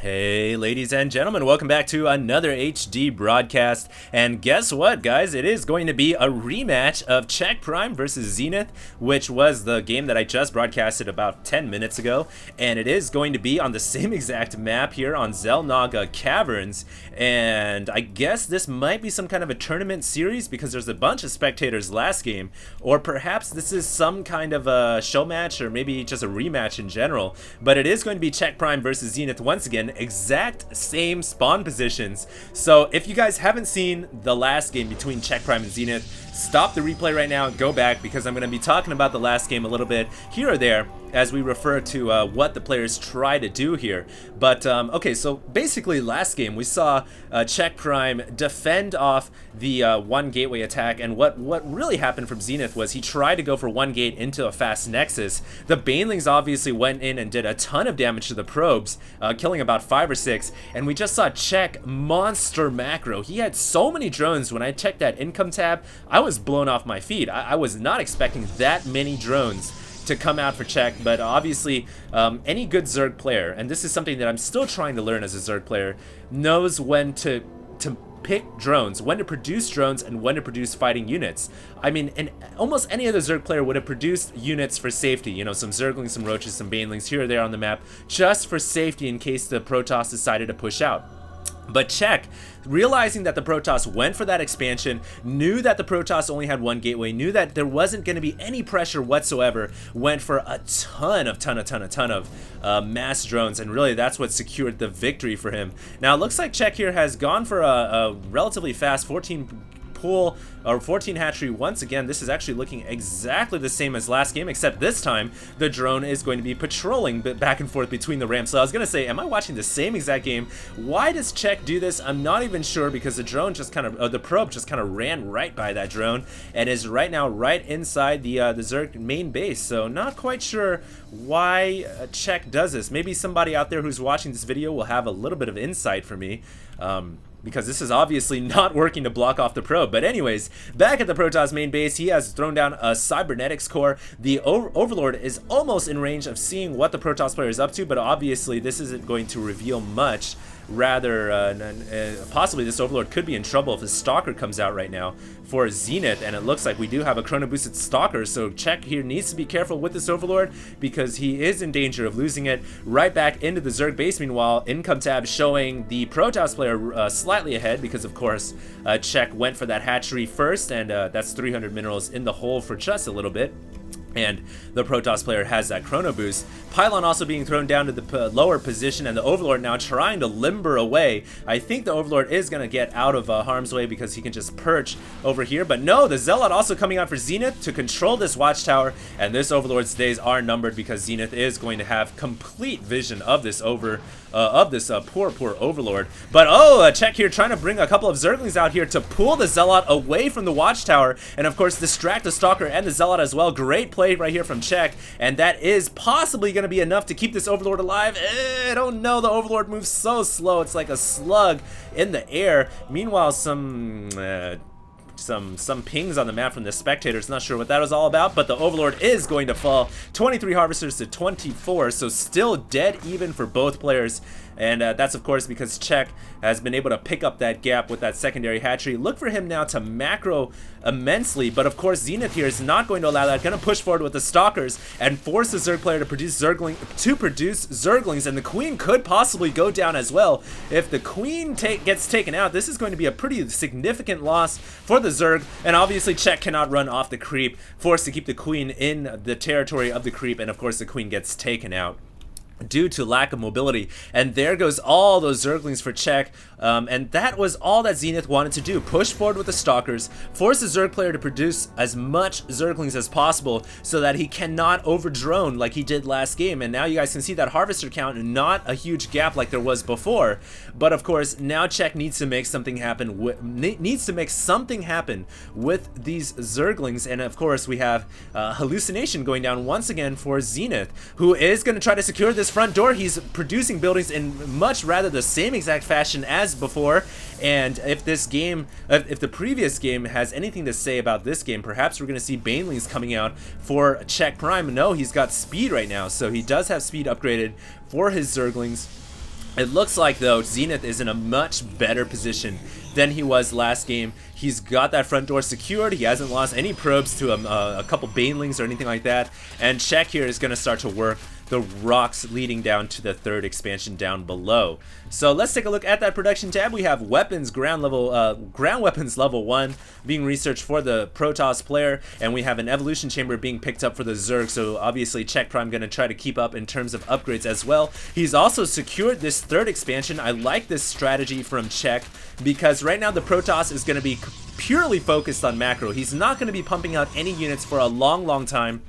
Hey ladies and gentlemen, welcome back to another HD broadcast, and guess what guys, it is going to be a rematch of Czech Prime versus Zenith, which was the game that I just broadcasted about 10 minutes ago, and it is going to be on the same exact map here on Zelnaga Caverns, and I guess this might be some kind of a tournament series because there's a bunch of spectators last game, or perhaps this is some kind of a show match or maybe just a rematch in general, but it is going to be Czech Prime versus Zenith once again. Exact same spawn positions. So if you guys haven't seen the last game between Czech Prime and Zenith, stop the replay right now and go back, because I'm going to be talking about the last game a little bit here or there as we refer to what the players try to do here. But okay, so basically last game we saw Czech Prime defend off the one gateway attack, and what really happened from Zenith was he tried to go for one gate into a fast nexus. The Banelings obviously went in and did a ton of damage to the probes, killing about 5 or 6, and we just saw Czech monster macro. He had so many drones. When I checked that income tab, I was blown off my feet. I was not expecting that many drones to come out for Czech, but obviously any good Zerg player, and this is something that I'm still trying to learn as a Zerg player, knows when to pick drones, when to produce drones, and when to produce fighting units. I mean, and almost any other Zerg player would have produced units for safety, you know, some Zerglings, some Roaches, some Banelings here or there on the map, just for safety in case the Protoss decided to push out. But Czech, realizing that the Protoss went for that expansion, knew that the Protoss only had one gateway, knew that there wasn't going to be any pressure whatsoever, went for a ton of mass drones, and really that's what secured the victory for him. Now it looks like Czech here has gone for a relatively fast 14 pool or 14 hatchery. Once again, this is actually looking exactly the same as last game, except this time the drone is going to be patrolling back and forth between the ramps. So I was gonna say, am I watching the same exact game? Why does Czech do this? I'm not even sure, because the drone just kind of, the probe just kind of ran right by that drone and is right now right inside the Zerg main base. So not quite sure why Czech does this. Maybe somebody out there who's watching this video will have a little bit of insight for me. Because this is obviously not working to block off the probe. But anyways, back at the Protoss main base, he has thrown down a cybernetics core. The Overlord is almost in range of seeing what the Protoss player is up to, but obviously this isn't going to reveal much. Rather, possibly this Overlord could be in trouble if his Stalker comes out right now for Zenith, and it looks like we do have a chrono boosted Stalker, so Czech here needs to be careful with this Overlord because he is in danger of losing it right back into the Zerg base. Meanwhile, income tab showing the Protoss player slightly ahead because, of course, Czech went for that hatchery first, and that's 300 minerals in the hole for just a little bit. And the Protoss player has that chrono boost. Pylon also being thrown down to the lower position, and the Overlord now trying to limber away. I think the Overlord is going to get out of harm's way because he can just perch over here. But no, the Zealot also coming out for Zenith to control this watchtower, and this Overlord's days are numbered because Zenith is going to have complete vision of this poor Overlord. But Czech here trying to bring a couple of Zerglings out here to pull the Zealot away from the watchtower, and of course distract the Stalker and the Zealot as well. Great play right here from Czech, and that is possibly going to be enough to keep this Overlord alive. I don't know, the Overlord moves so slow, it's like a slug in the air. Meanwhile, some pings on the map from the spectators, not sure what that was all about, but the Overlord is going to fall 23 harvesters to 24, so still dead even for both players. And that's of course because Czech has been able to pick up that gap with that secondary hatchery. Look for him now to macro immensely, but of course Zenith here is not going to allow that. Going to push forward with the Stalkers and force the Zerg player to produce Zerglings, and the Queen could possibly go down as well. If the Queen gets taken out, this is going to be a pretty significant loss for the Zerg, and obviously Czech cannot run off the creep, forced to keep the Queen in the territory of the creep, and of course the Queen gets taken out due to lack of mobility. And there goes all those Zerglings for Czech, and that was all that Zenith wanted to do. Push forward with the Stalkers, force the Zerg player to produce as much Zerglings as possible so that he cannot over-drone like he did last game. And now you guys can see that harvester count, not a huge gap like there was before. But of course, now Czech needs to make something happen with these Zerglings. And of course, we have hallucination going down once again for Zenith, who is going to try to secure this front door. He's producing buildings in much rather the same exact fashion as before, and if the previous game has anything to say about this game, perhaps we're going to see Banelings coming out for Czech Prime. No, he's got speed right now, so he does have speed upgraded for his Zerglings. It looks like, though, Zenith is in a much better position than he was last game. He's got that front door secured. He hasn't lost any probes to a couple banelings or anything like that. And Czech here is going to start to work the rocks leading down to the third expansion down below. So let's take a look at that production tab. We have weapons, ground weapons level 1 being researched for the Protoss player, and we have an evolution chamber being picked up for the Zerg. So obviously Czech Prime going to try to keep up in terms of upgrades as well. He's also secured this third expansion. I like this strategy from Czech because right now the Protoss is going to be purely focused on macro. He's not going to be pumping out any units for a long time.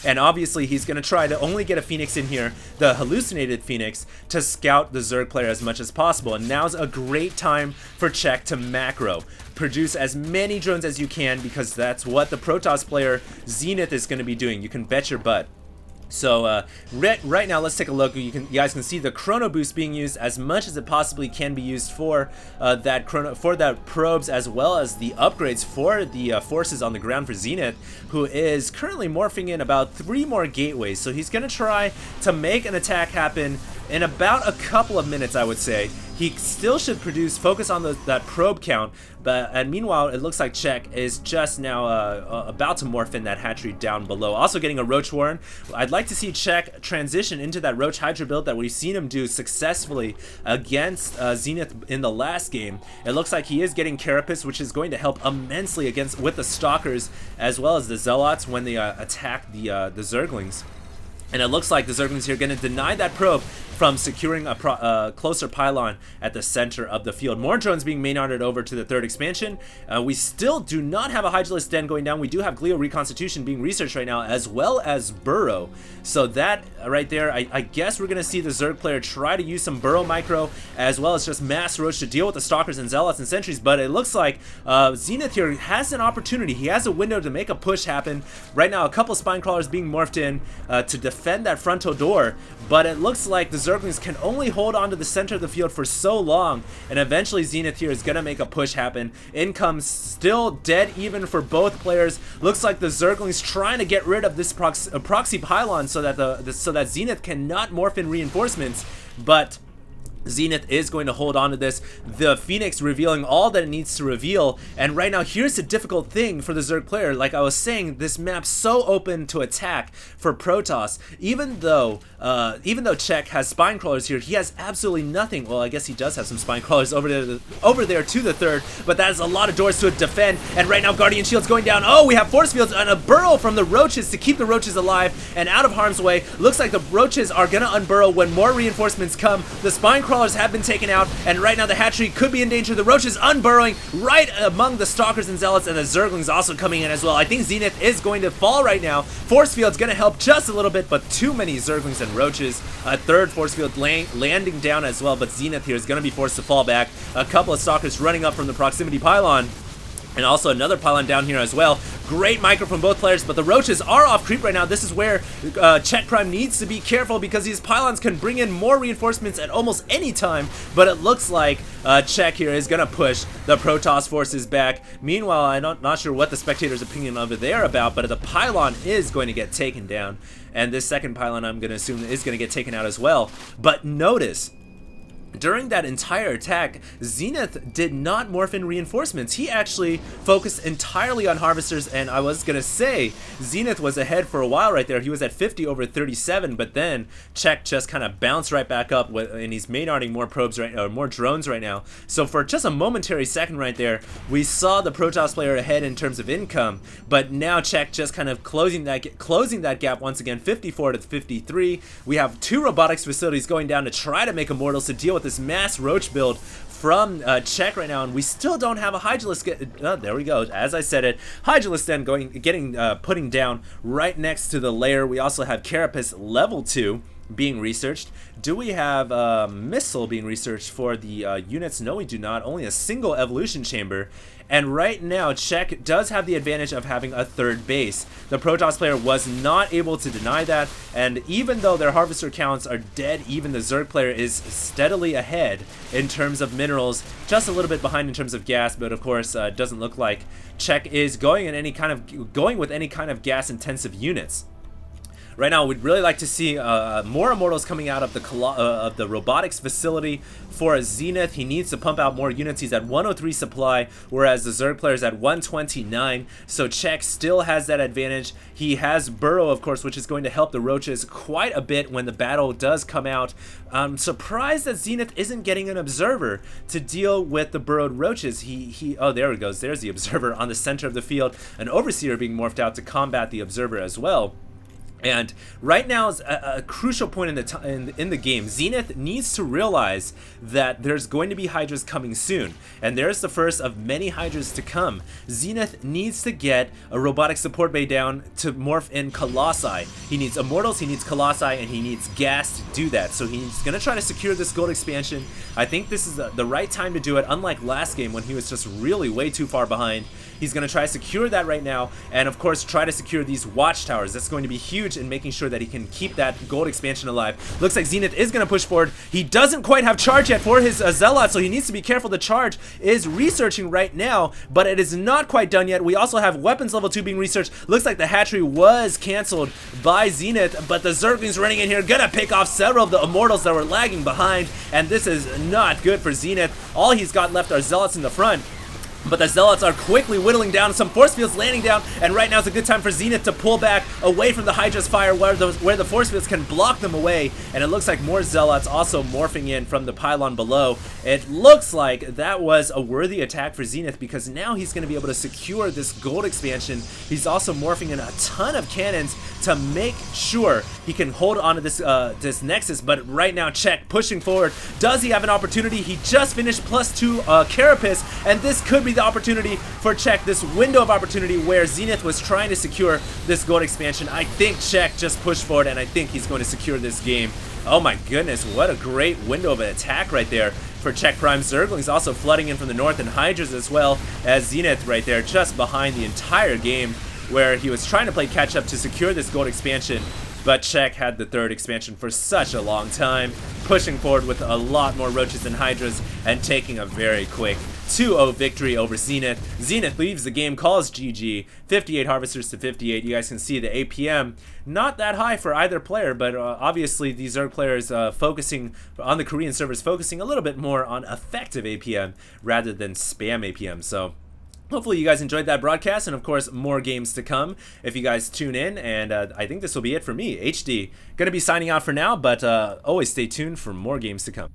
And obviously he's going to try to only get a Phoenix in here, the hallucinated Phoenix, to scout the Zerg player as much as possible. And now's a great time for Czech to macro. Produce as many drones as you can because that's what the Protoss player Zenith is going to be doing. You can bet your butt. So right now, let's take a look. You guys can see the chrono boost being used as much as it possibly can be used for that probes, as well as the upgrades for the forces on the ground for Zenith, who is currently morphing in about 3 more gateways. So he's going to try to make an attack happen in about a couple of minutes, I would say. He still should focus on that probe count, and meanwhile, it looks like Czech is just now about to morph in that hatchery down below. Also getting a Roach Warren. I'd like to see Czech transition into that Roach Hydra build that we've seen him do successfully against Zenith in the last game. It looks like he is getting Carapace, which is going to help immensely with the Stalkers as well as the Zealots when they attack the Zerglings. And it looks like the Zerglings here are going to deny that probe from securing a closer pylon at the center of the field. More drones being main ordered over to the third expansion. We still do not have a Hydralisk Den going down. We do have Glio Reconstitution being researched right now, as well as Burrow. So that right there, I guess we're going to see the Zerg player try to use some Burrow micro, as well as just Mass Roach to deal with the Stalkers and Zealots and Sentries. But it looks like Zenith here has an opportunity. He has a window to make a push happen. Right now, a couple Spine Crawlers being morphed in to defend that frontal door. But it looks like the Zerglings can only hold on to the center of the field for so long, and eventually Zenith here is going to make a push happen. In comes still dead even for both players. Looks like the Zerglings trying to get rid of this proxy pylon so that Zenith cannot morph in reinforcements, but Zenith is going to hold on to this. The Phoenix revealing all that it needs to reveal, and right now here's the difficult thing for the Zerg player. Like I was saying, this map's so open to attack for Protoss. Even though Czech has Spine Crawlers here, he has absolutely nothing. Well, I guess he does have some Spine Crawlers over there to the third, but that is a lot of doors to defend. And right now Guardian Shield's going down. Oh, we have Force Fields and a Burrow from the Roaches to keep the Roaches alive and out of harm's way. Looks like the Roaches are gonna unburrow when more reinforcements come. The Spine Crawlers have been taken out, and right now the hatchery could be in danger. The Roaches unburrowing right among the Stalkers and Zealots, and the Zerglings also coming in as well. I think Zenith is going to fall right now. Force Field's going to help just a little bit, but too many Zerglings and Roaches. A third Force Field landing down as well, but Zenith here is going to be forced to fall back. A couple of Stalkers running up from the proximity pylon. And also another pylon down here as well. Great micro from both players, but the Roaches are off creep right now. This is where Czech Prime needs to be careful because these pylons can bring in more reinforcements at almost any time. But it looks like Czech here is going to push the Protoss forces back. Meanwhile, I'm not sure what the spectator's opinion over there about, but the pylon is going to get taken down. And this second pylon, I'm going to assume, is going to get taken out as well. But notice, during that entire attack, Zenith did not morph in reinforcements. He actually focused entirely on harvesters, and I was gonna say Zenith was ahead for a while right there. He was at 50 over 37, but then Czech just kind of bounced right back up, and he's main-arding more probes more drones right now. So for just a momentary second right there, we saw the Protoss player ahead in terms of income, but now Czech just kind of closing that gap once again, 54 to 53. We have 2 robotics facilities going down to try to make Immortals to deal with this mass Roach build from Czech right now, and we still don't have a Hydralisk. There we go. As I said it, Hydralisk Den putting down right next to the lair. We also have Carapace level 2 being researched. Do we have Missile being researched for the units? No, we do not. Only a single evolution chamber. And right now, Czech does have the advantage of having a third base. The Protoss player was not able to deny that, and even though their harvester counts are dead, even the Zerg player is steadily ahead in terms of minerals, just a little bit behind in terms of gas, but of course, it doesn't look like Czech is going with any kind of gas-intensive units. Right now, we'd really like to see more Immortals coming out of the robotics facility for Zenith. He needs to pump out more units. He's at 103 supply, whereas the Zerg player is at 129. So Czech still has that advantage. He has Burrow, of course, which is going to help the Roaches quite a bit when the battle does come out. I'm surprised that Zenith isn't getting an Observer to deal with the burrowed Roaches. Oh, there it goes. There's the Observer on the center of the field. An Overseer being morphed out to combat the Observer as well. And right now is a crucial point in the game. Zenith needs to realize that there's going to be Hydras coming soon, and there's the first of many Hydras to come. Zenith needs to get a robotic support bay down to morph in Colossi. He needs Immortals, he needs Colossi, and he needs gas to do that. So he's going to try to secure this gold expansion. I think this is the right time to do it, unlike last game when he was just really way too far behind. He's going to try to secure that right now, and of course try to secure these watchtowers. That's going to be huge in making sure that he can keep that gold expansion alive. Looks like Zenith is going to push forward. He doesn't quite have charge yet for his Zealot, so he needs to be careful. The charge is researching right now, but it is not quite done yet. We also have weapons level 2 being researched. Looks like the hatchery was canceled by Zenith, but the Zerglings running in here, gonna pick off several of the Immortals that were lagging behind, and this is not good for Zenith. All he's got left are Zealots in the front. But the Zealots are quickly whittling down, some force fields landing down, and right now is a good time for Zenith to pull back away from the Hydra's fire where the force fields can block them away, and it looks like more Zealots also morphing in from the pylon below. It looks like that was a worthy attack for Zenith because now he's going to be able to secure this gold expansion. He's also morphing in a ton of cannons to make sure he can hold on to this Nexus, but right now Czech pushing forward. Does he have an opportunity? He just finished +2 Carapace, and this could be the opportunity for Czech, this window of opportunity where Zenith was trying to secure this gold expansion. I think Czech just pushed forward, and I think he's going to secure this game. Oh my goodness, what a great window of an attack right there for Czech Prime. Zerglings also flooding in from the north, and Hydras as well as Zenith right there just behind the entire game, where he was trying to play catch up to secure this gold expansion. But Czech had the third expansion for such a long time, pushing forward with a lot more Roaches and Hydras and taking a very quick 2-0 victory over Zenith. Zenith leaves the game, calls GG, 58 Harvesters to 58. You guys can see the APM not that high for either player, but obviously these Zerg players focusing on the Korean servers, focusing a little bit more on effective APM rather than spam APM. So hopefully you guys enjoyed that broadcast, and of course more games to come if you guys tune in, and I think this will be it for me. HD gonna be signing out for now, but always stay tuned for more games to come.